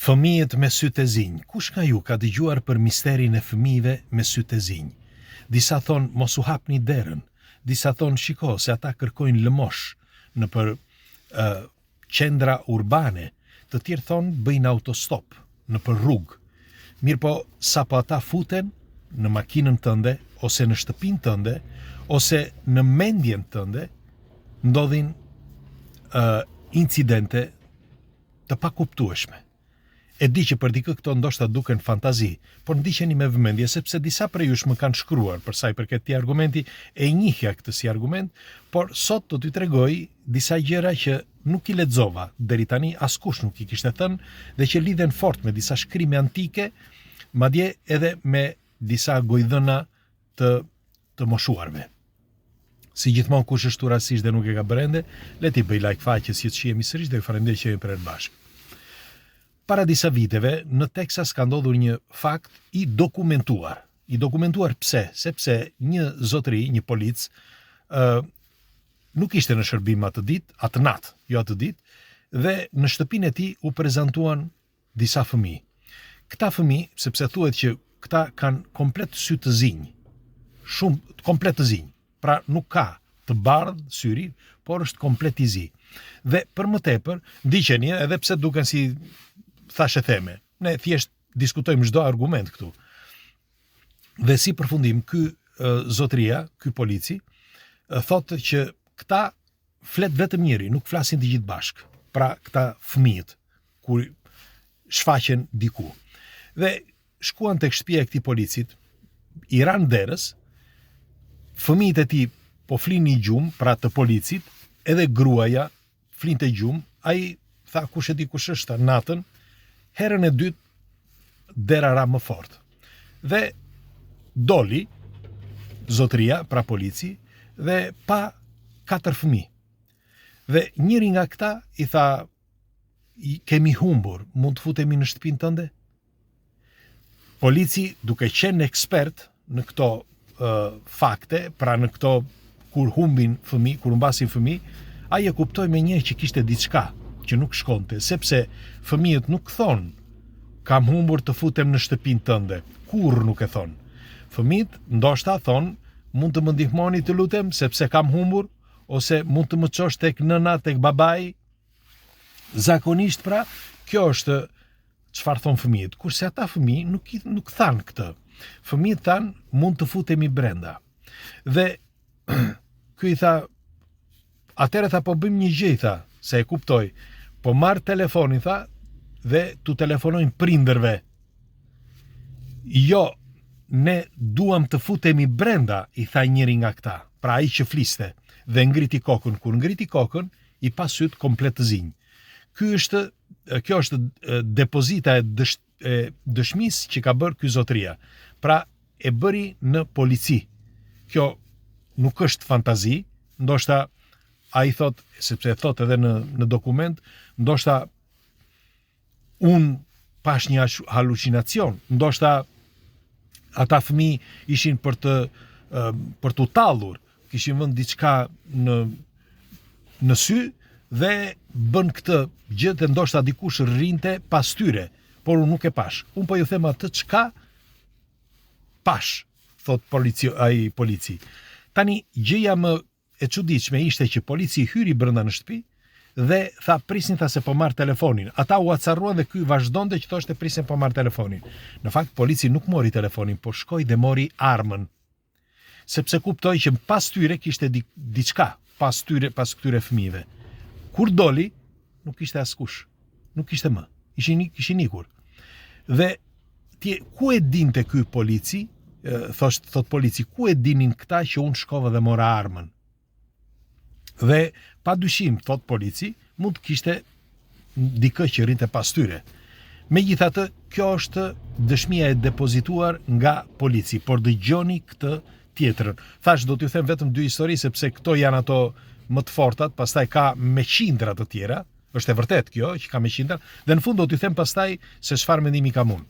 Fëmijët me sytë e zinj. Kush nga ju ka dëgjuar për misterin e fëmijëve me sytë e zinj? Disa thonë mos u hapni derën, disa thonë shiko se ata kërkojnë lëmosh në për qendra urbane, të tjerë thonë bëjnë autostop në për rrugë. Mirë po, sa po ata futen në makinën tënde, ose në shtëpinë tënde, ose në mendjen tënde, ndodhin incidente të pakuptueshme. E di që për dikë këto ndoshta duken fantazi, por ndiqeni me vëmendje sepse disa prej jush më kanë shkruar për sa i përket këtij argumenti, e njihja këtë si argument, por sot do t'ju tregoj disa gjëra që nuk i lexova deri tani, askush nuk i kishte thënë dhe që lidhen fort me disa shkrime antike, madje edhe me disa gojdhëna të moshuarve. Si gjithmonë kush është rastisht dhe nuk e ka bërë, le t'i bëj like faqes që të shihemi sërish dhe ju falenderoj që jemi për bashkë. Para disa viteve, në Texas ka ndodhur një fakt i dokumentuar. I dokumentuar pse? Sepse një zotëri, një polic, nuk ishte në shërbim atë natë, jo atë ditë, dhe në shtëpinë e tij u prezantuan disa fëmijë. Këta fëmijë, sepse thuhet që këta kanë komplet sy të zinj, shumë komplet të zinj, pra nuk ka të bardh syri, por është komplet i zi. Dhe për më tepër, ndiqeni edhe pse duken si thashe theme, ne thjesht diskutojmë çdo argument këtu. Dhe si përfundim, ky zotëria, ky polici, thotë që këta flet vetëm njëri, nuk flasin të gjithë bashkë. Pra këta fëmijët, kur shfaqen diku. Dhe shkuan tek shtëpia e këtij policit, i ran derës, fëmijët e tij po flinin gjumë, pra të policit, edhe gruaja flinte gjumë, ai tha kush e di kush është natën. Herën e dytë dera ra më fort. Dhe doli zotëria, pra polici, dhe pa 4 fëmijë. Dhe njëri nga këta i tha, kemi humbur, mund të futemi në shtëpinë tënde? Polici, duke qenë ekspert në këto fakte, pra në këto kur humbin fëmijë, kur humbasin fëmijë, ai e kuptoi me një që kishte diçka që nuk shkonte, sepse fëmijët nuk thonë kam humbur të futem në shtëpinë tënde, kurrë nuk e thonë. Fëmijët ndoshta thonë mund të më ndihmoni të lutem sepse kam humbur, ose mund të më çosh tek nëna, tek babai. Zakonisht pra, kjo është çfarë thon fëmijët, kurse ata fëmijë nuk thanë këtë. Fëmijët thanë mund të futemi brenda. Dhe ky i tha, atëherë tha po bëjmë një gjë, tha, se e kuptoj. Po marr telefonin, tha, dhe tu telefonojnë prindërve. Jo, ne duam të futemi brenda, i tha njëri nga këta, pra ai që fliste, dhe ngriti kokën. Kur ngriti kokën, i pa syt komplet të zinj. Kjo është depozita e dëshmisë që ka bërë ky zotëria. Pra e bëri në polici. Kjo nuk është fantazi, ndoshta ai thot, sepse e thot edhe në dokument, ndoshta unë pash një halucinacion, ndoshta ata fëmijë ishin për të tallur, kishin vënë diçka në sy dhe bën këtë gjë dhe ndoshta dikush rrinte pas tyre, por unë nuk e pash. Unë po ju them atë çka pash, thot polici. Tani gjëja më e çuditshme ishte që polici hyri brenda në shtëpi dhe tha prisni, tha se po marr telefonin. Ata u acarruan dhe ky vazhdonte që thoshte prisni po marr telefonin. Në fakt polici nuk mori telefonin, por shkoi dhe mori armën. Sepse kuptoi që pas tyre kishte diçka, pas këtyre fëmijëve. Kur doli, nuk kishte askush. Nuk kishte më. Ishin ikur. Dhe ku e dinte ky polici? Thot polici, ku e dinin këta që unë shkova dhe mora armën? Dhe pa dyshim, thot polici, mund të kishte dikë që rrinte pas tyre. Megjithatë, kjo është dëshmia e depozituar nga polici, por dëgjoni këtë tjetrën. Thash do t'ju them vetëm 2 histori sepse këto janë ato më të fortat, pastaj ka me qindra të tjera, është e vërtet kjo që ka me qindra, dhe në fund do t'ju them pastaj se çfarë mendimi kam unë.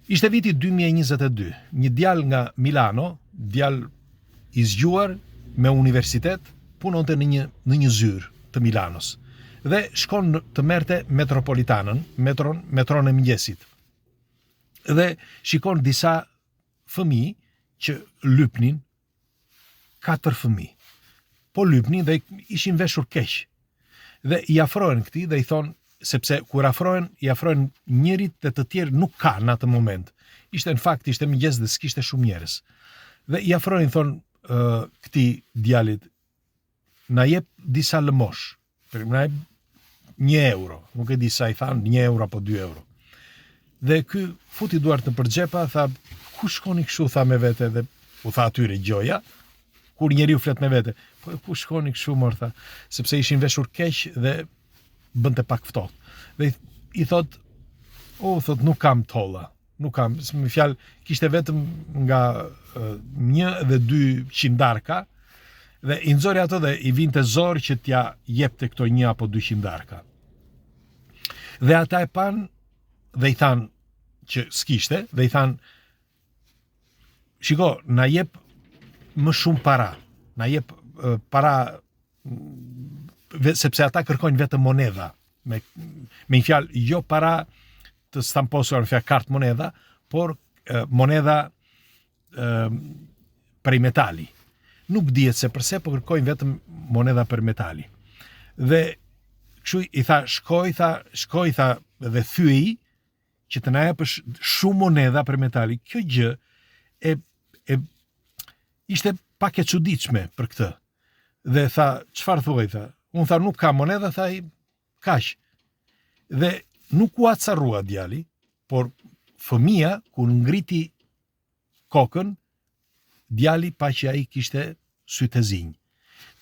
Ishte viti 2022, një djalë nga Milano, djalë i zgjuar me universitet, punonte në një zyrë të Milanos. dhe shkon të merrte metropolitanën, metron e mëngjesit. Dhe shikon disa fëmijë që lypnin, 4 fëmijë. Po lypnin dhe ishin veshur keq. Dhe i afrohen këtij dhe i thon, sepse kur afrohen, i afrohen njërit dhe të tjerë nuk ka në atë moment. Ishte në fakt, ishte mëngjes dhe s'kishte shumë njerëz. Dhe i afrohen, thon këtij djalit, na jep disa lëmosh, na jep 1 euro, nuk e di sa i than, 1 euro apo 2 euro. Dhe ky futi duart në përxhepa, tha, ku shkoni kështu, tha me vete, dhe u tha atyre gjoja, kur njeriu flet me vete, po ku shkoni kështu mor, tha, sepse ishin veshur keq dhe bënte pak ftohtë. Dhe i thot, thot, nuk kam tolla, nuk kam, me fjalë, kishte vetëm nga 1 dhe 2 qindarka, dhe i nxori ato dhe i vinte zor që t'ja jepte këto 1 apo 2 qindarka. Dhe ata e pan dhe i than që s'kishte, dhe i than, shiko, na jep më shumë para, na jep para, sepse ata kërkojnë vetëm monedha, me një fjalë, jo para të stamposur në fjalë kartë monedha, por monedha prej metali. Nuk dihet se përse, po kërkojnë vetëm monedha për metali. Dhe kështu i tha, shkoj, tha, dhe thyej që të na japësh shumë monedha për metali. Kjo gjë ishte pak e çuditshme për këtë. Dhe tha, çfarë thuaj, tha? Unë tha, nuk ka monedha, tha i, kaq. Dhe nuk u acarrua djali, por fëmia, kur ngriti kokën, djali pa që ai kishte sytë e zinj.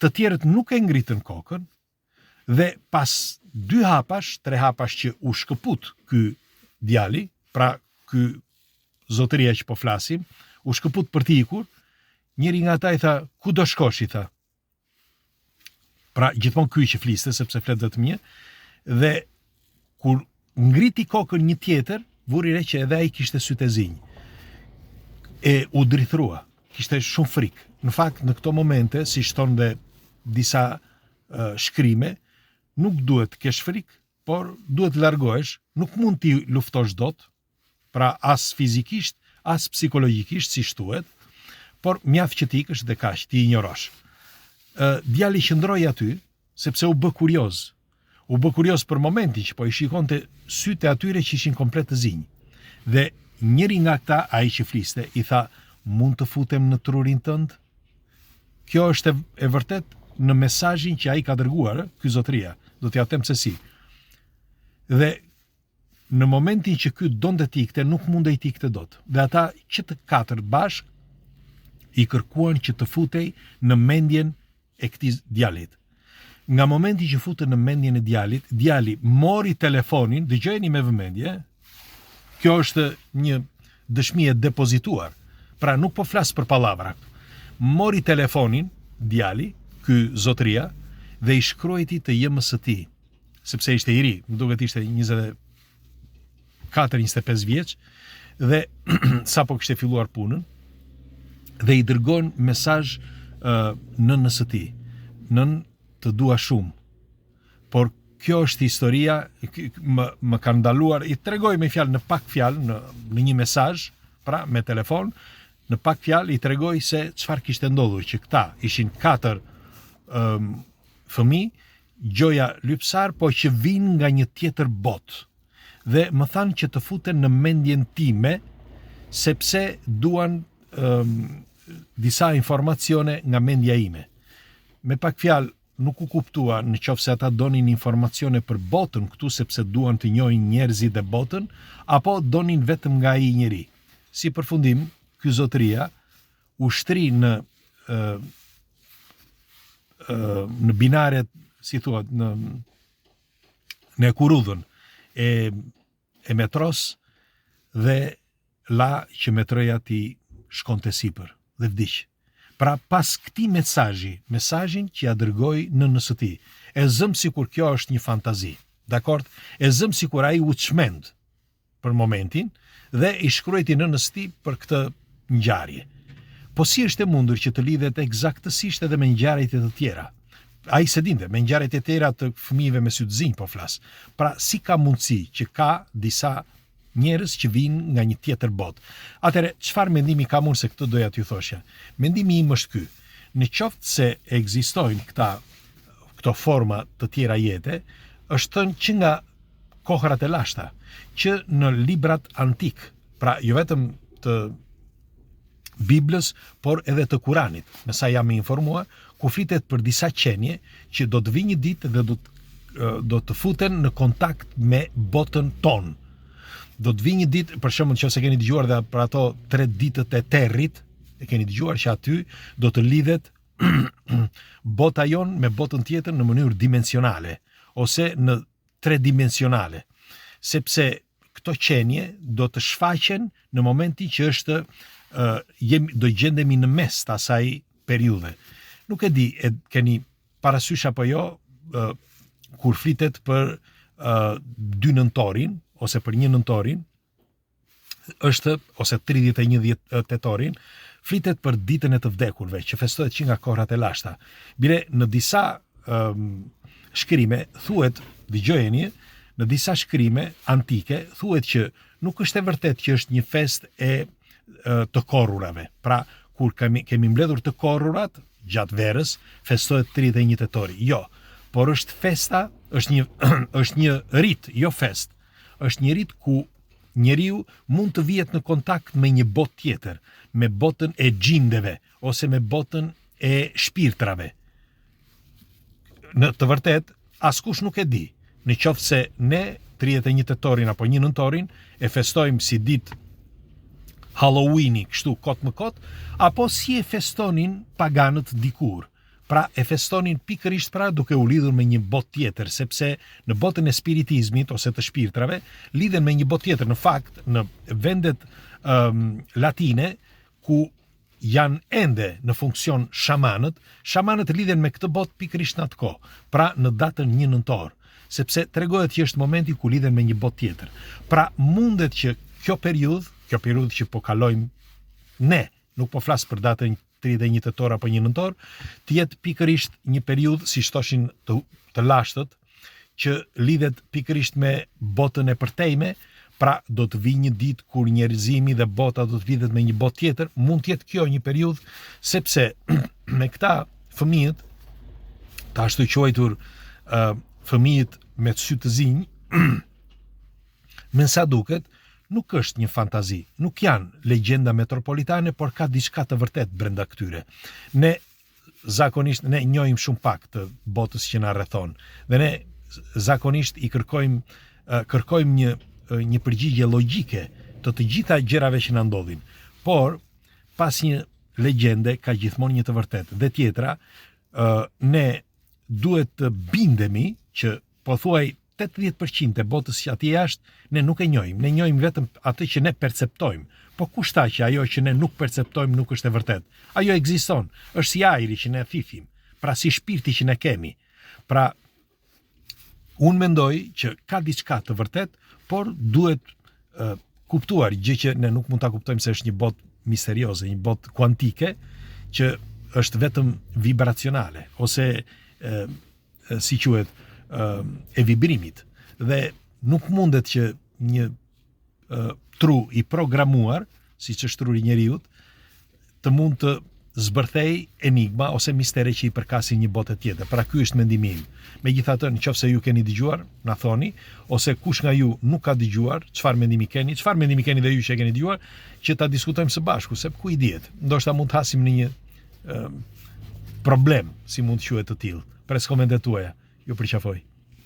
Të tjerët nuk e ngritën kokën, dhe pas 2 hapash, 3 hapash që u shkëput ky djali, pra ky zotëria që po flasim, u shkëput për t'i ikur, njëri nga ata i tha, ku do shkosh, i tha. Pra gjithmonë ky që fliste, sepse flet vetëm një, dhe kur ngriti kokën një tjetër, vuri re që edhe ai kishte sytë e zinj. E u drithrua, kishte shumë frikë. Në fakt, në këto momente, si thon dhe disa shkrime, nuk duhet të kesh frikë, por duhet të largohesh, nuk mund t'i luftosh dot, pra as fizikisht, as psikologjikisht, si shtuhet, por mjaft që t'ikësh dhe kaq, t'i injorosh. Djali qëndroi aty, sepse u bë kurioz. U bë kurioz për momentin që po i shikonte sytë e atyre që ishin komplet të zinj. Dhe njëri nga këta, ai që fliste, i tha, mund të futem në trurin tënd? Kjo është e vërtet në mesazhin që ai ka dërguar, ky zotëria, do t'ja them se si. Dhe në momentin që ky donte të ikte, nuk mundej të ikte dot. Dhe ata që të 4 bashk i kërkuan që të futej në mendjen e këtij djalit. Nga momenti që futën në mendjen e djalit, djali mori telefonin, dëgjojeni me vëmendje, kjo është një dëshmi e depozituar, pra nuk po flas për pallavra. Mori telefonin, djali, ky zotëria, dhe i shkruajti të JMS-t, sepse ishte i ri, më duket ishte 24-25 vjeç, dhe sapo kishte filluar punën, dhe i dërgon mesazh nënës së tij. Nën, të dua shumë. Por kjo është historia, më ka ndaluar, i tregoj me fjalë, në pak fjalë, në një mesazh, pra me telefon, në pak fjalë i tregoj se çfarë kishte ndodhur, që këta ishin 4 fëmijë, gjoja lypsar, po që vinë nga një tjetër botë. Dhe më thanë që të futen në mendjen time, sepse duan disa informacione nga mendja ime. Me pak fjalë, nuk u kuptua në qoftë se ata donin informacione për botën këtu sepse duan të njohin njerëzit dhe botën, apo donin vetëm nga ai njeri. Si përfundim, ky zotëria u shtri në binaret, si thuat, në kurudhën e metros, dhe la që metroja ti shkonte sipër dhe vdiq. Pra pas këtij mesazhin që ja dërgoi nënës së tij, e zëm sikur kjo është një fantazi. Dakord? E zëm sikur ai u çmend për momentin dhe i shkruajti nënës së tij për këtë ngjarje. Po si është e mundur që të lidhet eksaktësisht edhe me ngjarjet e të tjera? ai se dinte, me ngjarjet e tjera të fëmijëve me sy të zinj po flas. Pra si ka mundësi që ka disa njerëz që vinë nga një tjetër botë. Atëherë, çfarë mendimi kam unë se këtë doja t'ju thoshja? Mendimi im është ky. Në qoftë se ekzistojnë këto forma të tjera jete, është thënë që nga kohërat e lashta, që në librat antik, pra jo vetëm të Biblës, por edhe të Kuranit, me sa jam i informuar, ku flitet për disa qenie që do të vi një ditë dhe do të futen në kontakt me botën tonë. Do të vi një ditë, për shembull, nëse keni dëgjuar dhe për ato 3 ditët e territ, e keni dëgjuar që aty do të lidhet bota jon me botën tjetër në mënyrë dimensionale ose në 3-dimensionale, sepse këto qenie do të shfaqen në momentin që është do gjendemi në mes të asaj periudhe. Nuk e di, keni parasysh apo jo, kur flitet për 2 nëntorin, ose për 1 nëntorin, është, ose 31 tetorin, flitet për ditën e të vdekurve, që festohet që nga kohërat e lashta. Bile, në disa shkrime, thuhet, dëgjojeni, në disa shkrime antike, thuhet që nuk është e vërtet që është një fest të korrurave. Pra, kur kemi mbledhur të korrurat, gjatë verës, festohet 31 tetori. Jo, por është festa, është një rit, jo fest. Është një rit ku njeriu mund të vihet në kontakt me një botë tjetër, me botën e gjindeve, ose me botën e shpirtrave. Në të vërtet, askush nuk e di. Në qoftë se ne 31 tetorin apo 1 nëntorin e festojmë si ditë Halloweeni, kështu kot më kot, apo si e festonin paganët dikur. Pra e festonin pikërisht pra duke u lidhur me një botë tjetër, sepse në botën e spiritizmit ose të shpirtrave lidhen me një botë tjetër. Në fakt, në vendet latine ku janë ende në funksion shamanët lidhen me këtë botë pikërisht në atë kohë, pra në datën 1 nëntor, sepse tregohet që është momenti ku lidhen me një botë tjetër. Pra mundet që kjo periudhë që po kalojmë ne, nuk po flas për datën 31 tetor apo 1 nëntor, të jetë pikërisht një periudhë, si thoshin të lashtët, që lidhet pikërisht me botën e përtejme, pra do të vi një ditë kur njerëzimi dhe bota do të lidhet me një botë tjetër. Mund të jetë kjo një periudhë, sepse me këta fëmijët, të ashtu quajtur fëmijët me sy të zinj, me sa duket, nuk është një fantazi, nuk janë legjenda metropolitane, por ka diçka të vërtet brenda këtyre. Ne zakonisht njohim shumë pak të botës që na rrethon, dhe ne zakonisht i kërkojmë një përgjigje logjike të gjitha gjërave që na ndodhin. Por pas një legjende ka gjithmonë një të vërtetë. Dhe tjetra, ne duhet të bindemi që pothuaj 80% e botës që atje jashtë, ne nuk e njohim. Ne njohim vetëm atë që ne perceptojmë. Po kush tha që ajo që ne nuk perceptojmë nuk është e vërtet? Ajo ekziston. Është si ajri që ne thithim, pra si shpirti që ne kemi. Pra, unë mendoj që ka diçka të vërtet, por duhet kuptuar gjë që ne nuk mund ta kuptojmë se është një botë misterioze, një botë kuantike që është vetëm vibracionale ose si quhet e vibrimit, dhe nuk mundet që një tru i programuar, si që është truri njeriut, të mund të zbërthej enigma ose mistere që i përkasin një botë tjetër. Pra ky është mendimi im. Megjithatë, nëse ju keni dëgjuar, na thoni, ose kush nga ju nuk ka dëgjuar, çfarë mendimi keni dhe ju që e keni dëgjuar, që ta diskutojmë së bashku, se ku i dihet. Ndoshta mund të hasim në një problem, si mund të quhet të tillë. Pres komentet tuaja. Ju përqafoj.